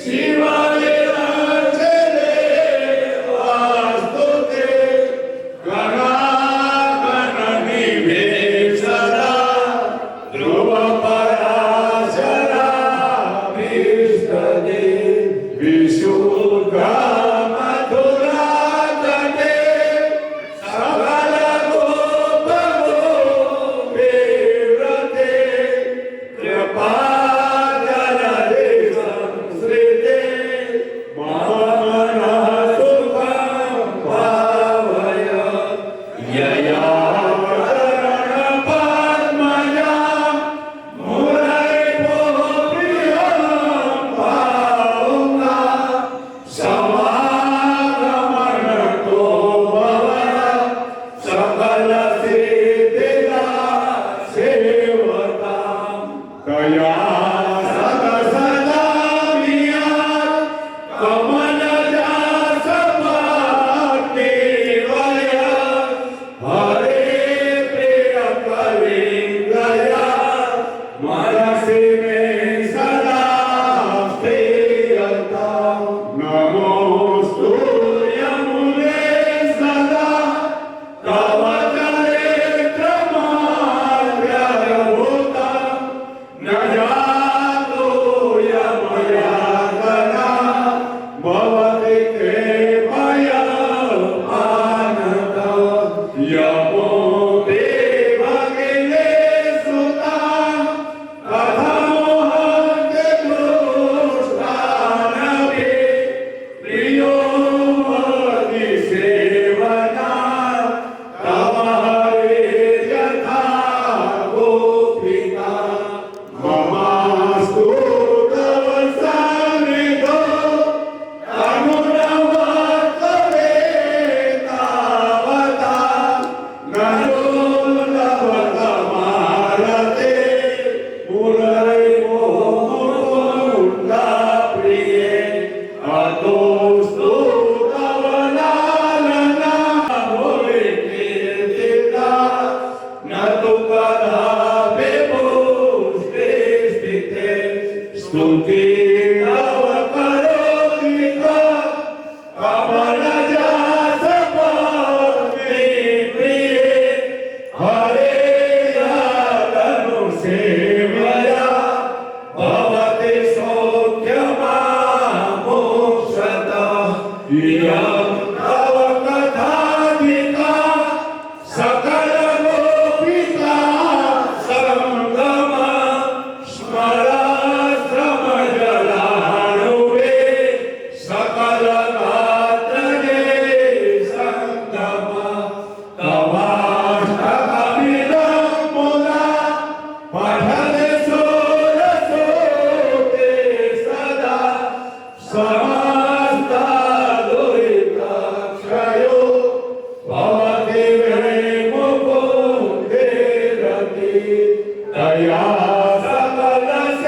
See દયા સકલ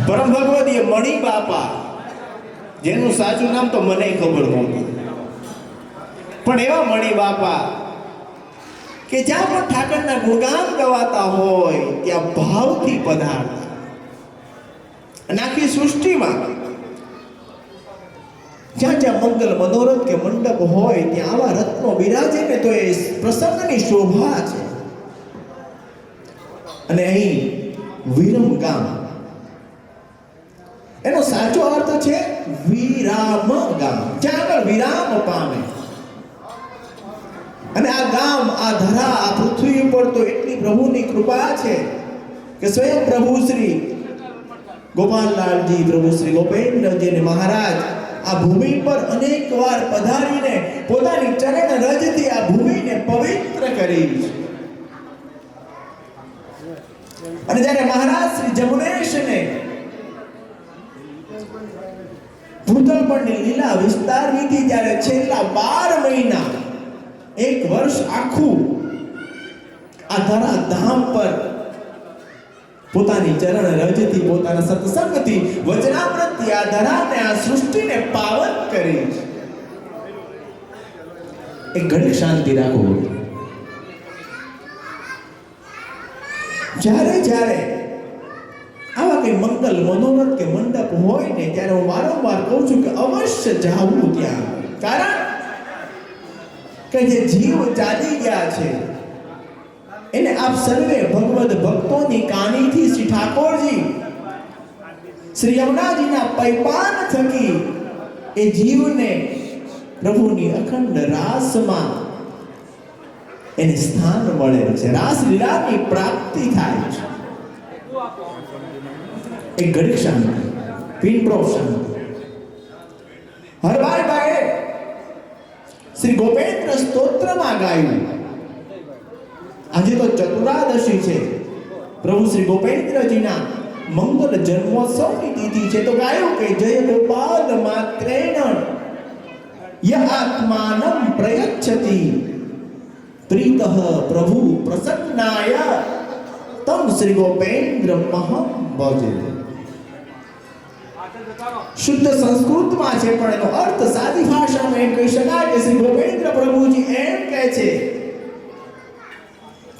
પરમ ભગવદીય મણી બાપા, જેનું સાચું નામ તો મને ખબર નહોતું, પણ એવા મણી બાપા કે જ્યાં પણ ઠાકરના ગુણગાન ગવાતા હોય ત્યાં ભાવથી પધારતા. અને આખી સૃષ્ટિમાં જ્યાં જ્યાં મંગલ મનોરથ કે મંડપ હોય ત્યાં આવા રત્નો બિરાજે ને તો એ પ્રસંગની શોભા છે. અને અહીં વિરમ ગામ, એનો સાચો અર્થ છે વિરામ ગામ, જ્યાં આગળ વિરામ પામે. અને આ ગામ, આ ધરા, આ પૃથ્વી ઉપર તો એટલી પ્રભુની કૃપા છે કે સ્વયં પ્રભુ શ્રી ગોપાલલાલજી, પ્રભુ શ્રી ગોપેન્દ્રજી અને મહારાજ આ ભૂમિ પર અનેક વાર પધારીને પોતાની ચરણ રજથી આ ભૂમિને પવિત્ર કરી છે. અને જ્યારે મહારાજ શ્રી જમુનેશને ભૂતળપણની લીલા વિસ્તારવીથી જ્યારે છેલ્લા 12 મહિના, 1 વર્ષ આખું આ ધરા ધામ પર પોતાની ચરણ રજથી, પોતાના સત્સંગથી, વચનામૃતથી આ ધરાને, આ સૃષ્ટિને પાવન કરી. એક ઘડી શાંતિ રાખો. જ્યારે જ્યારે આવા કઈ મંગલ મનોરથ કે મંડપ હોય ને ત્યારે હું વારંવાર કહું છું કે અવશ્ય જાવું ત્યાં. કારણ કે જે જીવ ચાલી ગયા છે એને આપ સર્વે ભગવદ ભક્તોની કાનીથી શ્રી ઠાકોરજી શ્રી યમુનાજીના પૈપાન થકી એ જીવને પ્રભુની અખંડ રાસમાં એને સ્થાન મળે છે, રાસ લીલાની પ્રાપ્તિ થાય છે. એક ઘડી શાંતિ, પિન ડ્રોપ શાંતિ. હરભાઈભાઈએ શ્રી ગોપેન્દ્ર સ્તોત્રમાં ગાયું. આજે તો ચતુરાદશી છે, પ્રભુ શ્રી ગોપેન્દ્રજીના મંગલ જન્મોત્સવની તિથિ છે. તો ગાયું કે જય ગોપાલ માત્રેણ ય આત્માનમ પ્રયચ્છતિ પ્રીતઃ પ્રભુ પ્રસન્નાય તમ શ્રી ગોપેન્દ્ર મહં ભજે. શુદ્ધ સંસ્કૃતમાં છે, પણ એનો અર્થ સાદી ભાષામાં એમ કહી શકાય કે શ્રી ગોપેન્દ્ર પ્રભુજી એમ કહે છે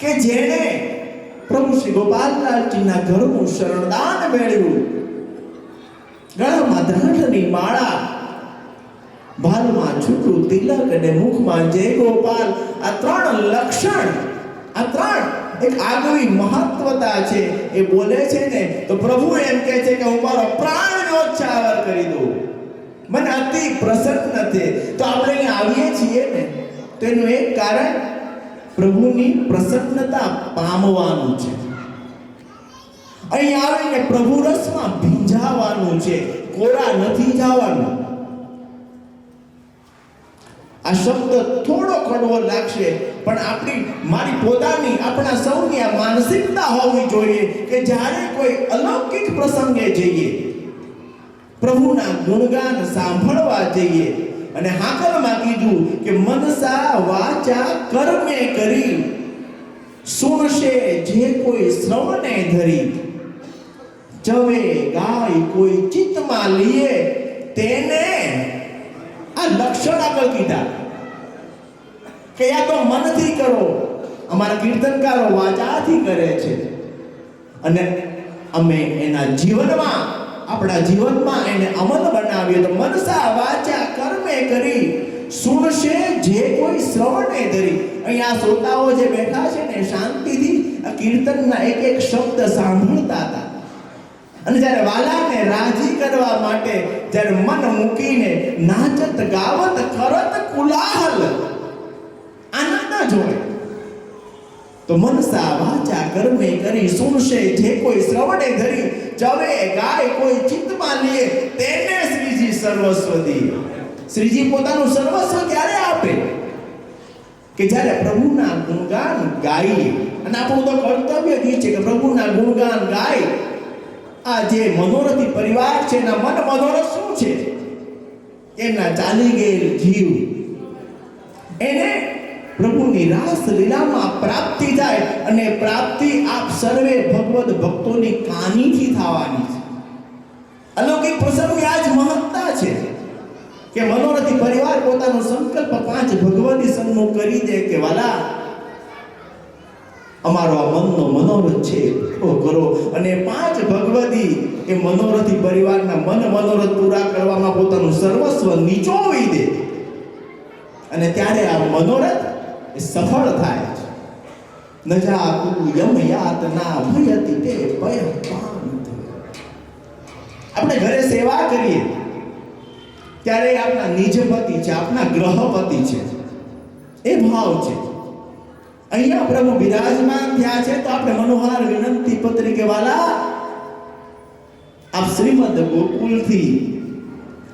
કે જેણે પ્રભુ શ્રી ગોપાલલાલજીના ઘરનું શરણદાન મેળવ્યું, ગળામાં દ્રઢની માળા, ભાલમાં છૂટું તિલક અને મુખમાં જય ગોપાલ, આ 3 લક્ષણ, આ 3 એક આગવી મહત્વતા છે. એ બોલે છે ને તો પ્રભુ એમ કહે છે કે હું મારો પ્રાણ ન્યોછાવર કરી દઉં, મને અતિ પ્રસન્ન છે. તો આપણે અહીં આવીએ છીએ ને તો એનું એક કારણ પ્રભુની પ્રસન્નતા પામવાનું છે. અહીં આવીને પ્રભુ રસમાં ભીંજાવાનું છે, કોરા નથી જવાનું. આ શબ્દ થોડો કડવો લાગશે, પણ મારી પોતાની, આપણા સૌની આ માનસિકતા હોવી જોઈએ કે જ્યારે કોઈ અલૌકિક પ્રસંગે જઈએ, પ્રભુના ગુણગાન સાંભળવા જઈએ, અને હાકલમાં કીધું કે મનસા વાચા કર્મે કરી સુણશે જે કોઈ શ્રવણે ધરી, જવે ગાય કોઈ ચિત્તમાં ચિત્તમાં લઈએ તેને આ લક્ષણ આગળ કીધા કે આ તો મનથી કરો. અમારા કીર્તનકારો વાચાથી કરે છે અને અમે એના જીવનમાં, આપણા જીવનમાં એને અમલ બનાવીએ તો મનસા વાચા કર્મે કરી સુણશે જે કોઈ શ્રવણે ધરી. અહીંયા શ્રોતાઓ જે બેઠા છે ને શાંતિથી આ કીર્તનના એક એક શબ્દ સાંભળતા હતા અને જ્યારે વાલાને રાજી કરવા માટે જ્યારે મન મૂકીને નાચત ગાવત કરત કુલાહલ આનંદ જ હોય. તો મનસા વાચા કર્મે કરી સુણશે જે કોઈ શ્રવણે ધરી જવે ગાય કોઈ ચિત્તમાં લે તેને શ્રીજી સર્વસ્વ દે. શ્રીજી પોતાનું સર્વસ્વ ક્યારે આપે કે જ્યારે પ્રભુના ગુણગાન ગાઈએ. અને આપણું તો કર્તવ્ય જ છે કે પ્રભુના ગુણગાન ગાય. આ જે મનોરથી પરિવાર છે એના મન મનોરથ શું છે? એમના ચાલી ગયેલ જીવ એને પ્રભુની રાસ લીલામાં પ્રાપ્તિ થાય અને પ્રાપ્તિ આપ સર્વે ભગવદ ભક્તોની કાનીથી થવાની છે. અલૌકિક પ્રસંગની આજ મહત્તા છે કે મનોરથી પરિવાર પોતાનો સંકલ્પ 5 ભગવદી સન્મુખ કરી દે કે વાલા અમારો આ મનનો મનોરથ છે પૂરો કરો. અને 5 ભગવદી એ મનોરથી પરિવારના મનોરથ પૂરા કરવામાં પોતાનું સર્વસ્વ નીચોવી દે અને ત્યારે આ મનોરથ એ સફળ થાય છે. ન જાકુ યમ યાતના ભયતિ તે ભય પાંત. આપણે ઘરે સેવા કરીએ ત્યારે આપણા નિજપતિ છે, આપણા ગ્રહપતિ છે, એ ભાવ છે. અહીંયા પ્રભુ બિરાજમાન થયા છે તો આપણે મનોહાર વિનંતી પત્રી કે વાલા આપ શ્રીમદ ગોકુલથી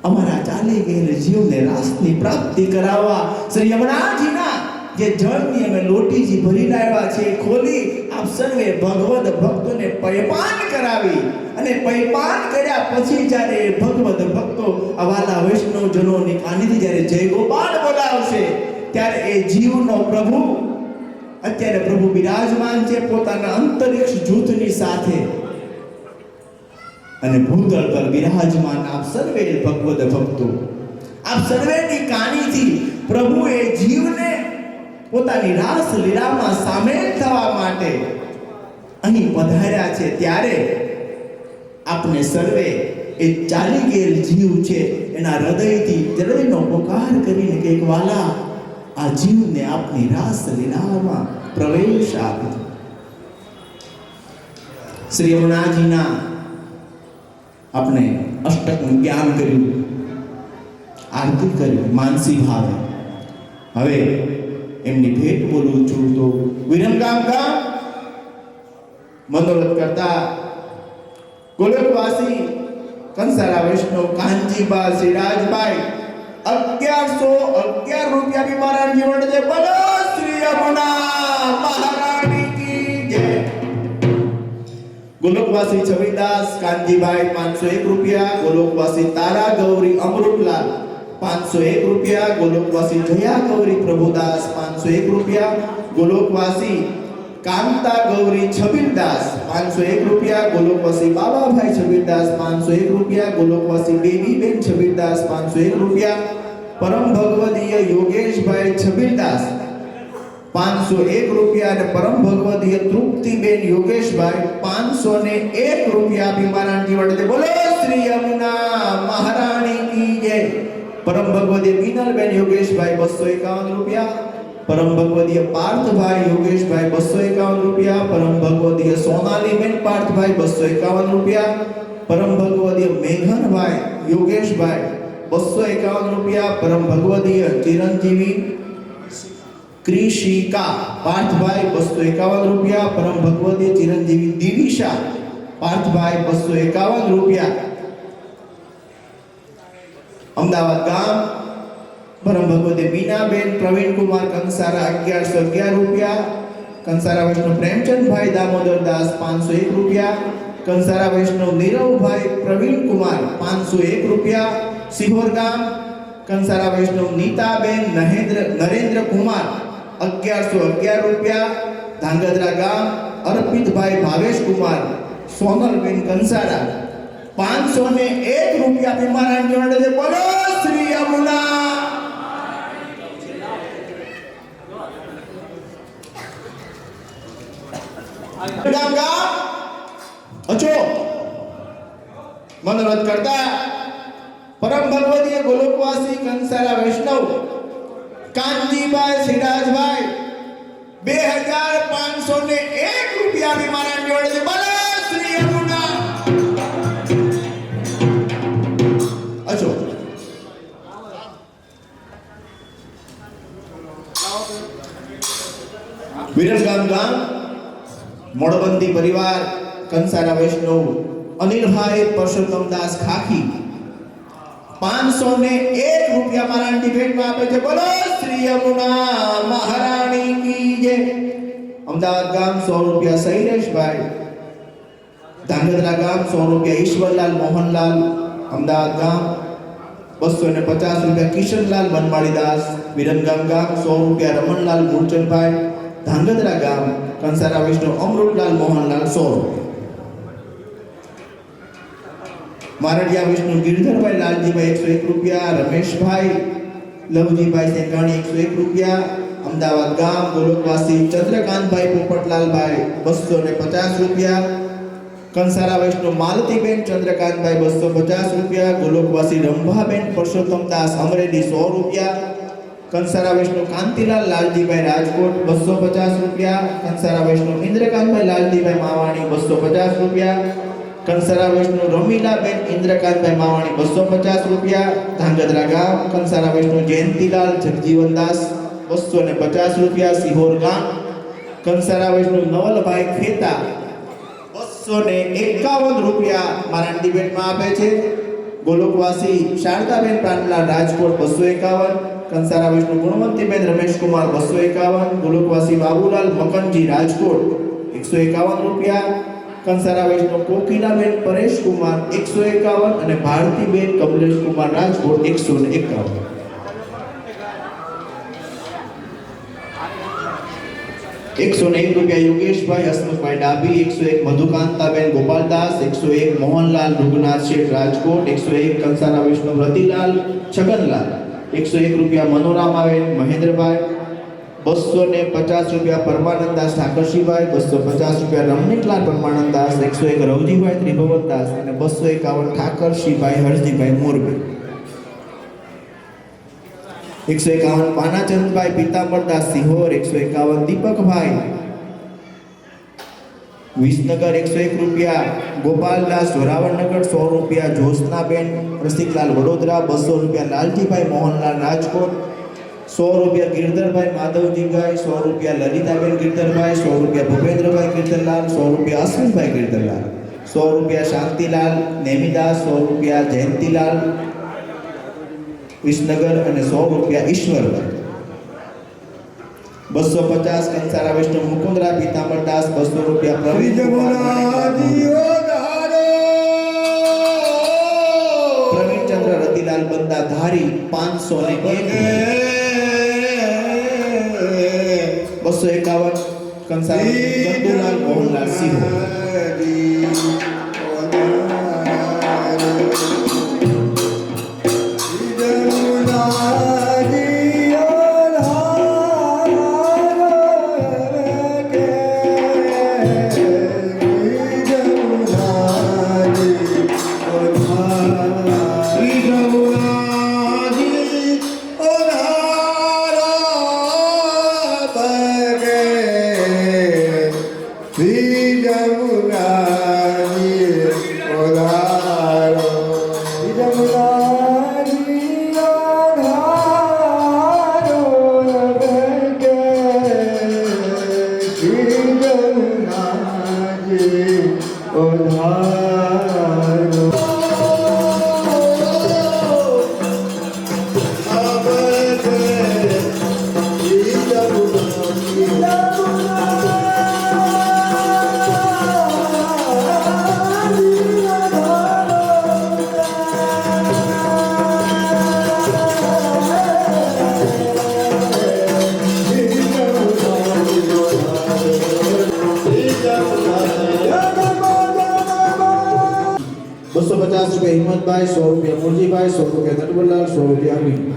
અમારા ચાલી ગયેલ જીવને રાસની પ્રાપ્તિ કરાવવા શ્રી યમુનાજીના જે જળની અમે લોટીજી ભરીને આવ્યા છે ખોલી આપ સર્વે ભગવદ ભક્તોને પયપાન કરાવી અને પયપાન કર્યા પછી જ્યારે ભગવદ ભક્તો અવાલા વૈષ્ણવજનોની કાનીથી જ્યારે જય ગોપાલ બોલાવશે ત્યારે એ જીવનો પ્રભુ અત્યારે પ્રભુ બિરાજમાન છે પોતાના અંતરિક્ષ જૂથની સાથે અને ભૂતળ પર બિરાજમાન આપ સર્વે ભગવદ ભક્તો આપ સર્વેની કાનીથી પ્રભુ એ જીવને પોતાની રાસ લીલામાં સામેલ થવા માટે અહીં પધાર્યા છે. ત્યારે આપણે સર્વે એ ચાલી ગયેલ જીવ છે એના હૃદયથી હૃદયનો પોકાર કરીને કે વાલા આ જીવને આપની રાસ લીલામાં પ્રવેશ આપો. શ્રી યમુનાજીના આપણે અષ્ટકનું જ્ઞાન કર્યું, આરતી કરી માનસી ભાવે. હવે એમની ભેટ બોલું છું તો વિરમગામ ગામ મનોરથ કરતા ગોલકવાસી કંસારા વૈષ્ણવ કાનજીબા સિરાજભાઈ 1111 રૂપિયા બી મારા જીવન દે. બોલો શ્રી યમુના મહારાણી કી જય. ગોલકવાસી છવિદાસ કાનજીભાઈ 501 રૂપિયા. ગોલકવાસી તારા ગૌરી અમૃતલાલ 501 રૂપિયા. ગોલકવાસી જયા ગૌરી પ્રભુદાસ 501 રૂપિયા. ગોલકવાસી કાંતા ગૌરી છબીરદાસ 501 રૂપિયા. ગોલકવાસી બાબાભાઈ છબીરદાસ 501 રૂપિયા. ગોલકવાસી બેબીબેન છબીરદાસ 501 રૂપિયા. પરમ ભગવદીય યોગેશભાઈ છબીરદાસ 501 રૂપિયા અને પરમ ભગવદીય તૃપ્તિબેન યોગેશભાઈ 501 રૂપિયા અભિમાન જીવન. બોલો શ્રી યમુના મહારાણી કી જય. પરમ ભગવદીય બીનલબેન યોગેશભાઈ 251 રૂપિયા. પરમ ભગવદીય પાર્થભાઈ યોગેશભાઈ 251 રૂપિયા. પરમ ભગવદીય સોનાલીબેન પાર્થભાઈ 251 રૂપિયા. પરમ ભગવદીય મેઘનભાઈ યોગેશભાઈ 251 રૂપિયા. પરમ ભગવદીય ચિરંજીવી ક્રિશિકા પાર્થભાઈ 251 રૂપિયા. પરમ ભગવદીય ચિરંજીવી દિવિશા પાર્થભાઈ 251 રૂપિયા. અમદાવાદ ગામ પરમ ભગવતી બીનાબેન પ્રવીણકુમાર કંસારા 1111 રૂપિયા. કંસારા વૈષ્ણવ પ્રેમચંદભાઈ દામોદરદાસ 501 રૂપિયા. કંસારા વૈષ્ણવ નીરવભાઈ પ્રવીણકુમાર 501 રૂપિયા. સિહોર ગામ કંસારા વૈષ્ણવ નીતાબેન નરેન્દ્ર કુમાર 1111 રૂપિયા. ધાંગધ્રા ગામ અર્પિતભાઈ ભાવેશ કુમાર સોનલબેન કંસારા 501 રૂપિયા. રૂપિયા આપી મહારાજ જોડે છે. બોલો શ્રી યમુના. ગામ ગામ અચો મનોરથ કરતા પરમ ભગવદીય ગોલોકવાસી કંસારા વૈષ્ણવ કાંતિભાઈ સિરાજભાઈ 2501 રૂપિયા ની મારા જોડે છે. બોલો શ્રી યમુના. અચો વિરમગામ ગામ મોડબંધી પરિવાર કંસારા વૈષ્ણવ અનિલભાઈ પરસોત્તમદાસ ખાખી 501 રૂપિયા મારાની ભેટમાં આપે છે. બોલો શ્રી યમુના મહારાણી કી જય. અમદાવાદ ગામ 100 રૂપિયા શૈલેષભાઈ. ધાંગધ્રા ગામ 100 રૂપિયા ઈશ્વરલાલ મોહનલાલ. અમદાવાદ ગામ 250 રૂપિયા કિશનલાલ વનમાળીદાસ. વિરમગામ ગામ 100 રૂપિયા રમણલાલ મૂળચંદભાઈ. ધાંગધ્રા ગામ કંસારા વૈષ્ણવ અમૃતલાલ મોહનલાલ 100 રૂપિયા. મારડિયા વિષ્ણુ ગિરધરભાઈ લાલજીભાઈ 101 રૂપિયા. રમેશભાઈ લવજીભાઈ સેંગાણી 101 રૂપિયા. અમદાવાદ ગામ ગોલોકવાસી ચંદ્રકાંતભાઈ પોપટલાલભાઈ 250 રૂપિયા. કંસારા વૈષ્ણવ માલતીબેન ચંદ્રકાંતભાઈ 250 રૂપિયા. ગોલોકવાસી રંભાબેન પરસોત્તમદાસ અમરેલી 100 રૂપિયા. કંસારા વૈષ્ણવ કાંતિલાલ લાલજીભાઈ રાજકોટ 250 રૂપિયા. કંસારા વૈષ્ણવ ઇન્દ્રકાંતભાઈ લાલજીભાઈ માવાણી 250 રૂપિયા. કંસારા વૈષ્ણવ રમીલાબેન ઇન્દ્રકાંતભાઈ માવાણી 250 રૂપિયા. ધાંગધ્રા ગામ કંસારા વૈષ્ણવ જયંતિલાલ જગજીવનદાસ 250 રૂપિયા. સિહોર ગામ કંસારા વૈષ્ણવ નવલભાઈ ખેતા 251 રૂપિયા મારા ડિબેટમાં આપે છે. ગોલોકવાસી શારદાબેન પ્રાણલાલ રાજકોટ 251. કંસારા વૈષ્ણવ ગુણવંતીબેન રમેશકુમાર 251. ગોલોકવાસી બાબુલાલ મકનજી રાજકોટ 151 રૂપિયા. કંસારા વૈષ્ણવ કોકિલાબેન પરેશકુમાર 151 અને ભારતીબેન કમલેશકુમાર રાજકોટ 151. ₹101 યોગેશભાઈ હસમુખભાઈ ડાભી. 101 મધુકાંતાબેન ગોપાલદાસ. 101 મોહનલાલ રૂગનાથ શેઠ રાજકોટ. 101 કંસારા વૈષ્ણવ રતિલાલ છગનલાલ. 101 રૂપિયા મનોરામાબેન મહેન્દ્રભાઈ. 250 રૂપિયા પરમાનંદાસ ઠાકરશીભાઈ. 250 રૂપિયા રમણીકલાલ પરમાનંદાસ. 101 રવજીભાઈ ત્રિભુવનદાસ અને 251 ઠાકરશીભાઈ હરજીભાઈ મોરબી. 151 પાનાચંદભાઈ પીતાંબરદાસ સિહોર. 151 દીપકભાઈ વિસનગર. 101 રૂપિયા ગોપાલદાસ જોરાવરનગર. 100 રૂપિયા જ્યોત્સનાબેન રસિકલાલ વડોદરા. 200 રૂપિયા લાલજીભાઈ મોહનલાલ રાજકોટ. 100 રૂપિયા ગિરધરભાઈ માધવજીભાઈ. 100 રૂપિયા લલિતાબેન ગિરધરભાઈ. 100 રૂપિયા ભૂપેન્દ્રભાઈ ગિરધરલાલ. 100 રૂપિયા અશ્વિનભાઈ ગિરધરલાલ. 100 રૂપિયા શાંતિલાલ નેમિદાસ. 100 રૂપિયા જયંતિલાલ વિસનગર અને 100 રૂપિયા ઈશ્વરભાઈ. 250 કંસારા વૈષ્ણવ મુકુંદરા પીતાંબરદાસ. 200 રૂપિયા પ્રવીણચંદ્ર રતિલાલ બંદા ધારી 501. 251 કંસારા ચંદુલાલ મોહનલાલ સિંહ. હિંમતભાઈ 100 રૂપિયા મુરજીભાઈ 100 રૂપિયા નટવરલાલ 100 રૂપિયા અમીન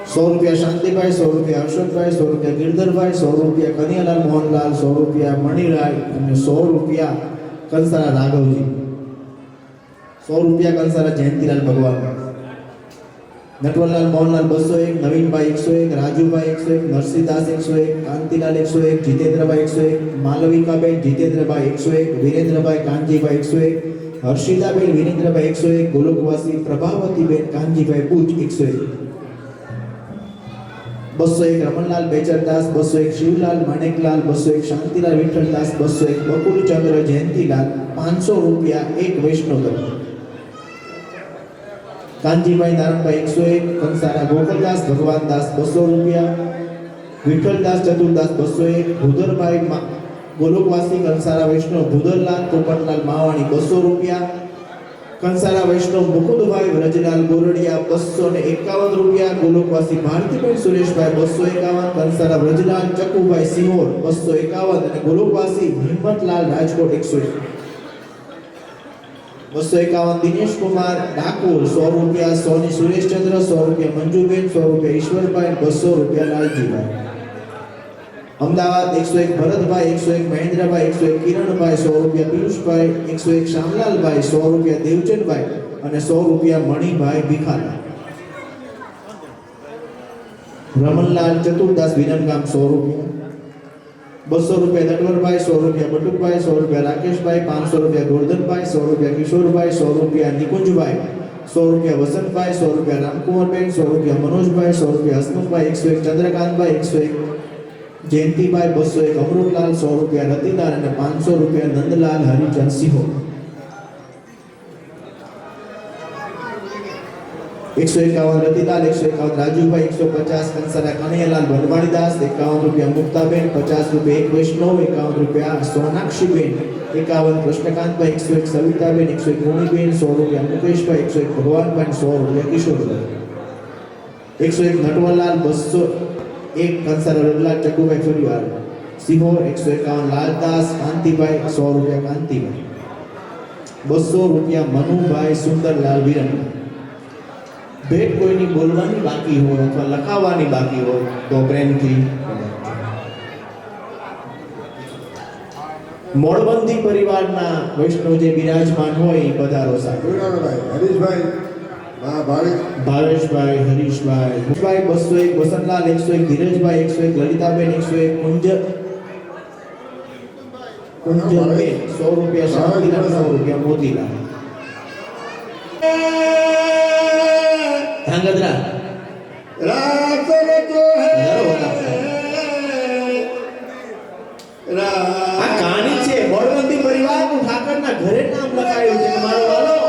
100 રૂપિયા શાંતિભાઈ 100 રૂપિયા હર્ષદભાઈ 100 રૂપિયા ગિરધરભાઈ 100 રૂપિયા કનૈયાલાલ મોહનલાલ 100 રૂપિયા મણિરાય અને 100 રૂપિયા કંસારા રાઘવજી 100 રૂપિયા કંસારા જયંતિલાલ ભગવાન નટવરલાલ મોહનલાલ 201 નવીનભાઈ 101 રાજુભાઈ 101 નરસિંહદાસ 101 કાંતિલાલ 101 જીતેન્દ્રભાઈ 101 માલવિકાબેન જીતેન્દ્રભાઈ 101 વીરેન્દ્રભાઈ કાનજીભાઈ 101 હર્ષિદાબેન વીરેન્દ્રભાઈ 101 ગોલોકવાસી પ્રભાવતીબેન કાનજીભાઈ બુચ 101 201 રમણલાલ બેચરદાસ 201 શિવલાલ માણેકલાલ 201 શાંતિલાલ વિઠ્ઠલદાસ 201 બકુલચંદ્ર જયંતિલાલ 500 રૂપિયા એક વૈષ્ણવ કાનજીભાઈ નારાયણભાઈ 101 કંસારા ગોકળદાસ ભગવાનદાસ 200 રૂપિયા વિઠ્ઠલદાસ ચતુરદાસ 201 ભૂદરભાઈ ગોલોકવાસી કંસારા વૈષ્ણવ ભૂદરલાલ પોપટલાલ માવાણી 200 રૂપિયા કંસારા વૈષ્ણવ મુકુંદભાઈ વ્રજલાલ ગોરડિયા 251 રૂપિયા ગોલોકવાસી ભારતીબેન સુરેશભાઈ 251 કંસારા વ્રજલાલ ચકુભાઈ સિહોર 251 અને ગોલોકવાસી હિંમતલાલ રાજકોટ 101 251 દિનેશ કુમાર ઠાકોર 100 રૂપિયા સોની સુરેશચંદ્ર 100 રૂપિયા મંજુબેન 100 રૂપિયા ઈશ્વરભાઈ 200 રૂપિયા લાલજીભાઈ અમદાવાદ 101 ભરતભાઈ 101 મહેન્દ્રભાઈ 101 કિરણભાઈ 100 રૂપિયા પિયુષભાઈ 101 શામલાલભાઈ 100 રૂપિયા દેવચંદભાઈ અને 100 રૂપિયા મણિભાઈ ભીખાલા રમણલાલ ચતુરદાસ વિરમગામ 100 રૂપિયા 200 રૂપિયા નટવરભાઈ 100 રૂપિયા બટુકભાઈ 100 રૂપિયા રાકેશભાઈ 500 રૂપિયા ગોરધનભાઈ 100 રૂપિયા કિશોરભાઈ 100 રૂપિયા નિકુંજભાઈ 100 રૂપિયા વસંતભાઈ 100 રૂપિયા રામકુમારબેન 100 રૂપિયા મનોજભાઈ 100 રૂપિયા હસમુખભાઈ 101 ચંદ્રકાંતભાઈ 101 જયંતિભાઈ 201 અમૃતલાલ 100 રૂપિયા રતિલાલ અને 500 રૂપિયા નંદલાલ હરિચંદ સિંહો 151 રતિલાલ 151 રાજુભાઈ 150 કંસારા કનૈયાલાલ વનવાણીદાસ 51 રૂપિયા મુક્તાબેન 50 રૂપિયા એક વૈષ્ણવ 51 રૂપિયા સોનાક્ષીબેન 51 કૃષ્ણકાંતભાઈ 101 સવિતાબેન 101 ગુણીબેન 100 રૂપિયા મુકેશભાઈ 101 ભગવાનભાઈ 100 રૂપિયા કિશોરભાઈ 101 નટવરલાલ 201 કંસારા રડલાલ ચકુભાઈ ફરીવાર સિંહોર 151 લાલદાસ કાંતિભાઈ 100 રૂપિયા કાંતિભાઈ 200 રૂપિયા મનુભાઈ સુંદરલાલ વિરમ ભેટ કોઈની બોલવાની બાકી હોય અથવા લખાવવાની બાકી હોય તો પ્રેમથી મોડબંધી પરિવારના વૈષ્ણવ જે બિરાજમાન હોય એ પધારો સાથે હરીશભાઈ ભાવેશભાઈ હરીશભાઈ 201 વસંતલાલ 101 ધીરજભાઈ 101 લલિતાબેન 101 કુંજલબેન 100 રૂપિયા શાંતિલાલ 100 રૂપિયા મોતીલાલ ધાંગધ્રા રાત જો આ કહાની છે મોડબંધી પરિવારનું ઠાકરના ઘરે નામ લખાયું છે મારો વાલો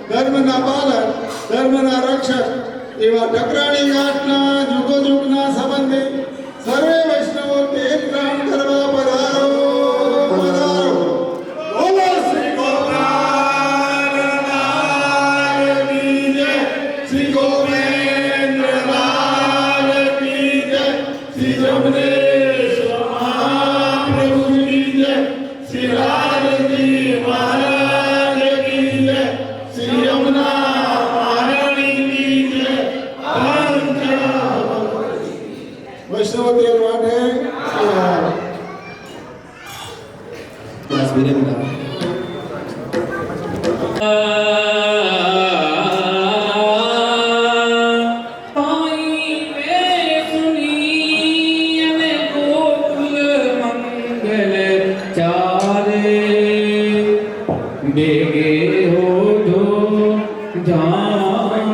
ધર્મના પાલક ધર્મના રક્ષક એવા ઠકરાણી ઘાટના જુગો જુગના સંબંધી સર્વે વૈષ્ણવો તેલ ગ્રહણ કરવા પધારો પધારો બોલો શ્રી ગોપાલ કી જય શ્રી ગોવિંદલાલ કી જય શ્રી જમનેશ મહાપ્રભુ કી જય શ્રી રાજજી મહારાજ કી જય શ્રી યમુના મહારાણી કી જય વૈષ્ણવ દેવ માટે બસ વિરમગામ बेगे हो जो जान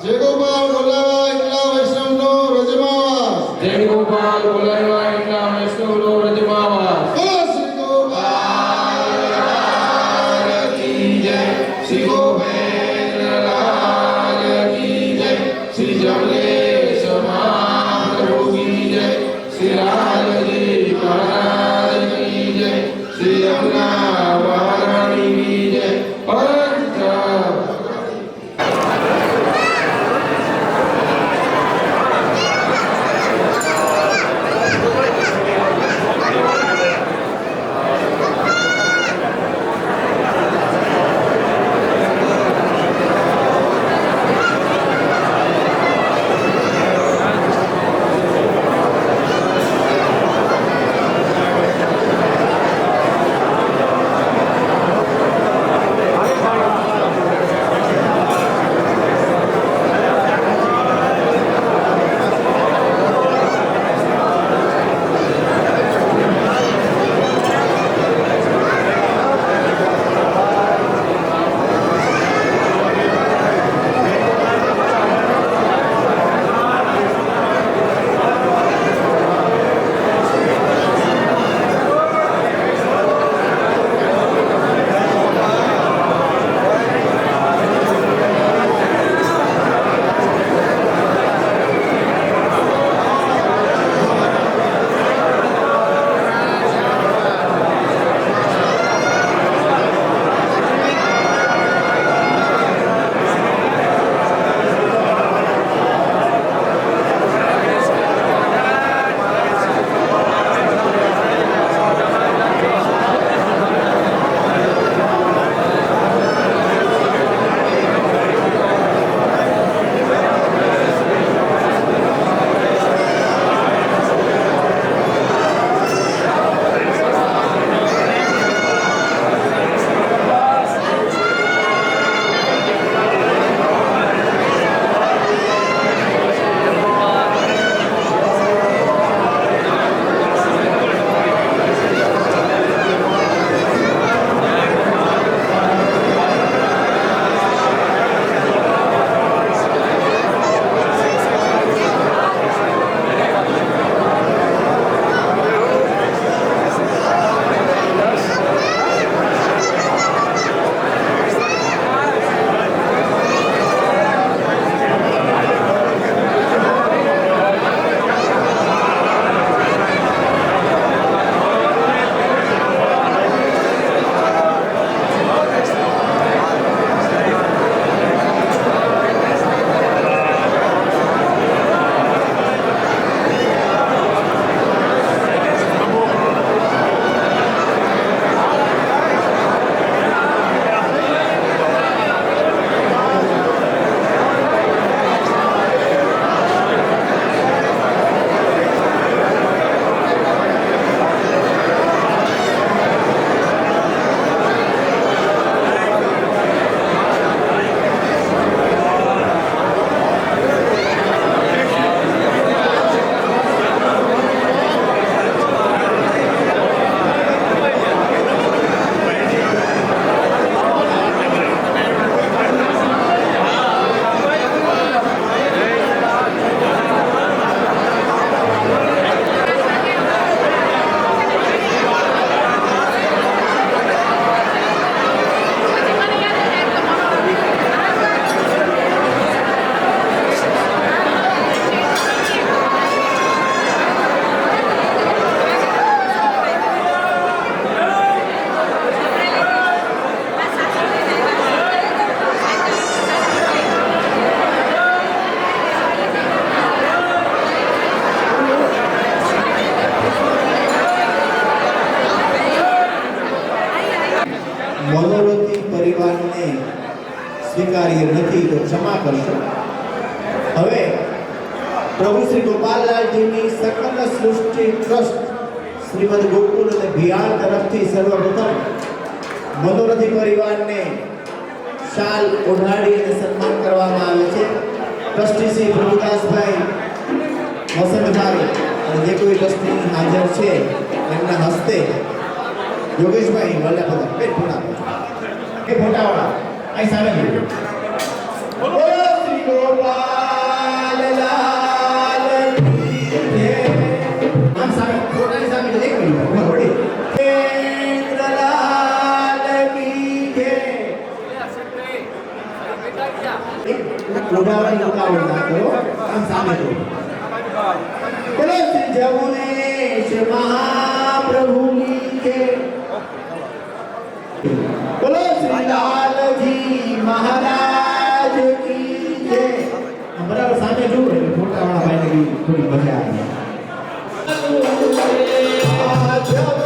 જય ગોપાલ બોલાવા એકલા વૈષ્ણવનો રજમાવા વેણુગોપાલ બોલાવ્યા એમના વૈષ્ણવનો વ્રજમાં બોલો શ્રી ગોપાલ કી જય શ્રી ગોપેન્દ્રલાલ કી જય શ્રી જમલેશ મહાપ્રભુ કી જય શ્રી લાલજી મહારાજ કી જય શ્રી યમુના મહારાણી કી જય પંચ મનોરથી પરિવારને સ્વીકાર્ય નથી તો ક્ષમા કરશો. હવે પ્રભુ શ્રી ગોપાલલાલજીની સકલ સૃષ્ટિ ટ્રસ્ટ શ્રીમદ ગોકુલ અને બિહાર તરફથી સર્વપ્રથમ મનોરથી પરિવારને શાલ ઓઢાડી અને સન્માન કરવામાં આવે છે. ટ્રસ્ટી શ્રી પ્રભુદાસભાઈ, વસંતભાઈ અને જે કોઈ ટ્રસ્ટી હાજર છે એમના હસ્તે યોગેશભાઈ વલ્લભભાઈ બે ફોટા એ ફોટાવાળા અહીં સામે જોજો. બોલો શ્રી ગોપાલ લાલ કી જય. जमुनेश महाप्रभु की जय। बोलो श्री लाल जी महाराज की जय। बराबर सामने जो फोटा वाला भाई ने थोड़ी मजा आई। Yeah.